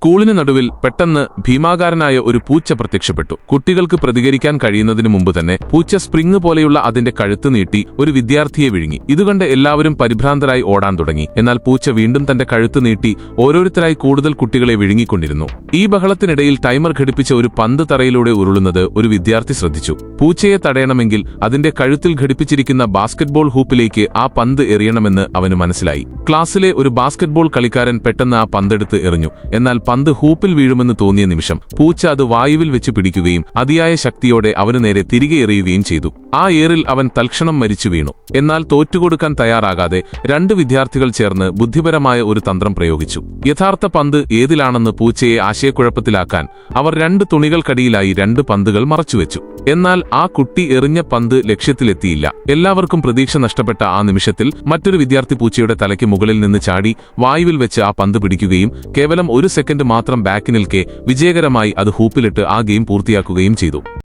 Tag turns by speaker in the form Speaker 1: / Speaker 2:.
Speaker 1: സ്കൂളിന് നടുവിൽ പെട്ടെന്ന് ഭീമാകാരനായ ഒരു പൂച്ച പ്രത്യക്ഷപ്പെട്ടു. കുട്ടികൾക്ക് പ്രതികരിക്കാൻ കഴിയുന്നതിനു മുമ്പ് തന്നെ പൂച്ച സ്പ്രിംഗ് പോലെയുള്ള അതിന്റെ കഴുത്ത് നീട്ടി ഒരു വിദ്യാർത്ഥിയെ വിഴുങ്ങി. ഇതുകണ്ട് എല്ലാവരും പരിഭ്രാന്തരായി ഓടാൻ തുടങ്ങി. എന്നാൽ പൂച്ച വീണ്ടും തന്റെ കഴുത്ത് നീട്ടി ഓരോരുത്തരായി കൂടുതൽ കുട്ടികളെ വിഴുങ്ങിക്കൊണ്ടിരുന്നു. ഈ ബഹളത്തിനിടയിൽ ടൈമർ ഘടിപ്പിച്ച ഒരു പന്ത് തറയിലൂടെ ഉരുളുന്നത് ഒരു വിദ്യാർത്ഥി ശ്രദ്ധിച്ചു. പൂച്ചയെ തടയണമെങ്കിൽ അതിന്റെ കഴുത്തിൽ ഘടിപ്പിച്ചിരിക്കുന്ന ബാസ്കറ്റ്ബോൾ ഹൂപ്പിലേക്ക് ആ പന്ത് എറിയണമെന്ന് അവന് മനസ്സിലായി. ക്ലാസ്സിലെ ഒരു ബാസ്കറ്റ്ബോൾ കളിക്കാരൻ പെട്ടെന്ന് ആ പന്തെടുത്ത് എറിഞ്ഞു. എന്നാൽ പന്ത് ഹൂപ്പിൽ വീഴുമെന്ന് തോന്നിയ നിമിഷം പൂച്ച അത് വായുവിൽ വെച്ച് പിടിക്കുകയും അതിയായ ശക്തിയോടെ അവനു നേരെ തിരികെ എറിയുകയും ചെയ്തു. ആ ഏറിൽ അവൻ തൽക്ഷണം മരിച്ചു വീണു. എന്നാൽ തോറ്റുകൊടുക്കാൻ തയ്യാറാകാതെ രണ്ട് വിദ്യാർത്ഥികൾ ചേർന്ന് ബുദ്ധിപരമായ ഒരു തന്ത്രം പ്രയോഗിച്ചു. യഥാർത്ഥ പന്ത് ഏതിലാണെന്ന് പൂച്ചയെ ആശയക്കുഴപ്പത്തിലാക്കാൻ അവർ രണ്ട് തുണികൾക്കടിയിലായി രണ്ട് പന്തുകൾ മറച്ചുവെച്ചു. എന്നാൽ ആ കുട്ടി എറിഞ്ഞ പന്ത് ലക്ഷ്യത്തിലെത്തിയില്ല. എല്ലാവർക്കും പ്രതീക്ഷ നഷ്ടപ്പെട്ട ആ നിമിഷത്തിൽ മറ്റൊരു വിദ്യാർത്ഥി പൂച്ചയുടെ തലയ്ക്ക് മുകളിൽ നിന്ന് ചാടി വായുവിൽ വെച്ച് ആ പന്ത് പിടിക്കുകയും കേവലം ഒരു സെക്കൻഡ് മാത്രം ബാക്കി നിൽക്കെ വിജയകരമായി അത് ഹൂപ്പിലിട്ട് ആ ഗെയിം പൂർത്തിയാക്കുകയും ചെയ്തു.